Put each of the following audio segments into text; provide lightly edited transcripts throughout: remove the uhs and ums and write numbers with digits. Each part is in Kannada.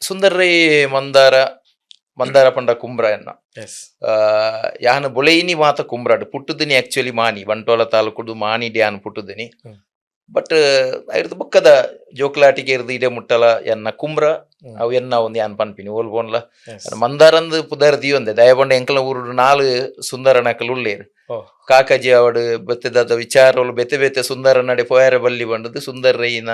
ಸುಂದರ್ ರೈ ಮಂದಾರ ಮಂದಾರ ಪಂಡ ಕುಂಬ್ರ ಎನ್ನ ಎಸ್ ಯಾನ್ ಬೊಲೈನಿ ಮಾತ ಕುಂಬ್ರಾಡ್ ಪುಟ್ಟುದಿನಿ ಆಕ್ಚುಲಿ ಮಾನಿ ಬಂಟ್ವಾಳ ತಾಲೂಕುಡು ಮಾನಿ ಡ್ಯಾನ್ ಪುಟ್ಟುದಿನಿ ಹ್ಮ್. ಬಟ್ ಐರ್ದು ಬೊಕ್ಕದ ಜೋಕ್ಲಾಟಿಗೆ ಇರ್ದು ಇಡೆ ಮುಟ್ಟಲ ಎನ್ನ ಕುಂಬ್ರ ಅವು ಎನ್ನ ಒಂದು ಯಾನ್ ಪನ್ಪಿನಿ ಓಲ್ ಬೋನ್ಲ ಎಸ್ ಮಂದಾರಂದು ಪುದರ್ ದಿಯೊಂದೆ ದಯಬಂಡ ಎಂಕಲ ಊರು ನಾಲ್ ಸುಂದರನಕಲ್ ಉಳ್ಳೇರು ಓ ಕಾಕಜಿ ಅವಡು ಬೆತ್ತದ ವಿಚಾರಗಳು ಬೆತೆ ಬೆತೆ ಸುಂದರ ನಡೆ ಪೋಯರ ಬಲ್ಲಿ ಬಂಡದು ಸುಂದರ್ ರೈನ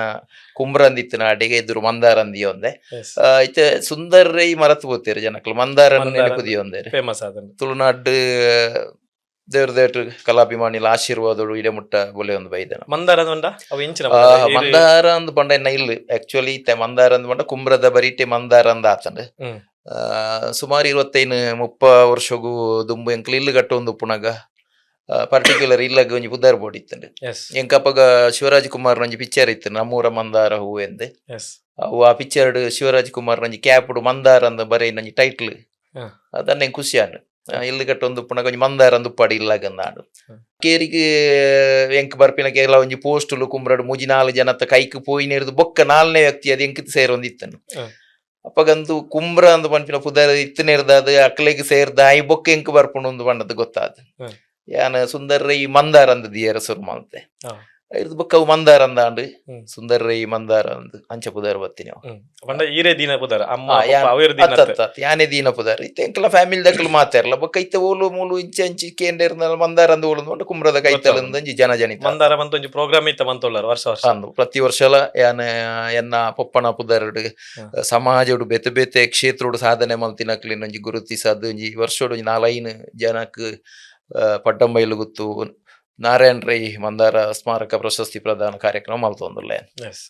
ಕುಂಬ್ರಂದಿತ್ತು ನಾಡಿಗೆ ಎದುರು ಮಂದಾರಂದಿ ಒಂದೆ ಎಸ್ ಐತೆ ಸುಂದರ್ ರೈ ಮರತು ಬೋತೀರು ಜನಕ್ಕಲು ಮಂದಾರನ ಮಂದಾರ ನೆನಪುದಿ ಒಂದೇರು ಫೇಮಸ್ ಅದನ್ನು ತುಳುನಾಡು ದೇವ್ರ ದೇವ್ರ ಕಲಾಭಿಮಾನಿಲ ಆಶೀರ್ವಾದಗಳು ಇಡೆ ಮುಟ್ಟ ಬೊಲೆ ಒಂದು ಬೈದನ ಮಂದಾರ ಉಂಡ ಅವು ಇಂಚಿನ ಮಂದಾರ ಅಂದ್ ಪಂಡ ಎನ್ನ ಇಲ್ಲ ಆಕ್ಚುಲಿ ಇತ್ತೆ ಮಂದಾರ ಅಂದ್ ಪಂಡ ಕುಂಬ್ರದ ಬರೀಟೆ ಮಂದಾರ ಅಂದ ಆತಂಡ್ ಹ್ಮ್ ಸುಮಾರು 25-30 ವರ್ಷಗೂ ದುಂಬು ಎಂಕ್ಲು ಇಲ್ಲು ಗಟ್ಟ ಒಂದು ಪುಣಗ ಪರ್ಟಿಕ್ಯುಲರ್ ಇಲ್ಲಾಗ ಒಂಜಿ ಪುದರ್ ಬೋರ್ಡ್ ಇತ್ತಂಡ್ ಎಸ್ ಎಂಕಪ್ಪಗ ಶಿವರಾಜ್ ಕುಮಾರ್ ಒಂಜಿ ಪಿಕ್ಚರ್ ಇತ್ತು ನಮ್ಮೂರ ಮಂದಾರ ಹೂ ಎಂದೆ ಎಸ್ ಅವು ಆ ಪಿಕ್ಚರ್ ಶಿವರಾಜ್ ಕುಮಾರ್ ಒಂಜಿ ಕ್ಯಾಪ್ಡ್ ಮಂದಾರ ಅಂದ ಬರೀ ನಂಜಿ ಟೈಟ್ಲ್ ಹ. ಅದನ್ನೇ ಖುಷಿಯಾನು ಇಲ್ಲು ಗಟ್ಟ ಒಂದು ಪುಣಗ ಒಂಜಿ ಮಂದಾರ ಅಂದು ಉಪ್ಪಾಡಿ ಇಲ್ಲಾಗಂದಾಡು ಹ. ಕೇರಿಗೆ ಎಂಕ್ ಬರ್ಪಿನ ಕೇರಳ ಒಂಜಿ ಪೋಸ್ಟುಲು ಕುಂಬ್ರಡು ಮುಜಿ 4 ಜನತ್ತ ಕೈಕ್ ಪೋಯಿನೇರ್ದು ಬೊಕ್ಕ 4ನೇ ವ್ಯಕ್ತಿ ಅದು ಎಂಕಿತ್ ಸೇರೊಂದಿತ್ತನು ಹ. ಅಪ್ಪಗಂದು ಕುಂಬ್ರ ಅಂದ್ ಪನ್ಪಿನ ಪುದರ್ ಇತ್ತನೇರ್ದ ಅದು ಅಕ್ಲೆಗ್ ಸೇರ್ದ ಐ ಬೊಕ್ಕ ಎಂಕ್ ಬರ್ಪುಂಡು ಒಂದು ಬಣ್ಣದ ಗೊತ್ತಾದ ಹ. ಯಾನ ಸುಂದರ್ ರೈ ಮಂದಾರ ಅಂದ್ ದಿಯರ ಸುರು ಮಲ್ತೆ ಹ. ಇರ್ದು ಬೊಕ್ಕ ಅವು ಮಂದಾರ ಅಂದಾಂಡು ಹ್ಮ್. ಸುಂದರ್ ರೈ ಮಂದಾರ ಅಂದ್ ಅಂಚ ಪುದರ್ ಬತ್ತಿನಿ ಅವು. ಹ್ಮ್ ಪಂಡ ಈರೇ ದಿನ ಪುದಾರ ಅಮ್ಮ ಆ, ಪಪ್ಪ ಯಾನ್- ಅವೇರ್ ದಿನ ಯಾನೇ ದೀನ ಪುದರ್ ಇತ್ತೆ ಎಂಕಲ ಫ್ಯಾಮಿಲಿ ದಕ್ಕಲು ಮಾತಾರಲ್ಲ ಬೊಕ್ಕ ಇತ್ತೆ ಓಲು ಮೂಲು ಇಂಚೆ ಇಂಚಿ ಕೇಂದ್ರ ಮಂದಾರ ಅಂದ್ ಓಲು ನೋಡಿ ಕುಂಬ್ರದ ಕೈತಲಂದ ಒಂಜಿ ಜನ ಜನಿತ ಮಂದಾರ ಬಂತ ಒಂಜಿ ಪ್ರೋಗ್ರಾಮ್ ಇತ್ತ ಬಂತೊಳ್ಳಾರ ವರ್ಷ ವರ್ಷ ಅಂದು ಪ್ರತಿ ವರ್ಷಲ ಯಾನ ಎನ್ನ ಪೊಪ್ಪನ ಪುದರ್ಡ್ ಹ. ಸಮಾಜಡು ಬೆತೆ ಬೆತೆ ಕ್ಷೇತ್ರಡು ಸಾಧನೆ ಮಲ್ತಿನಕ್ಲಿನ ಒಂಜಿ ಗುರುತಿಸದ್ ಒಂಜಿ ವರ್ಷಡು ಒಂಜಿ 4 ಜನಕ್ ಪಡ್ಡಂಬೈಲು ಗುತ್ತು ನಾರಾಯಣ್ ರೈ ಮಂದಾರ ಸ್ಮಾರಕ ಪ್ರಶಸ್ತಿ ಪ್ರದಾನ ಕಾರ್ಯಕ್ರಮ ಮಲ್ತೊಂದುಲ್ಲೆ. ಎಸ್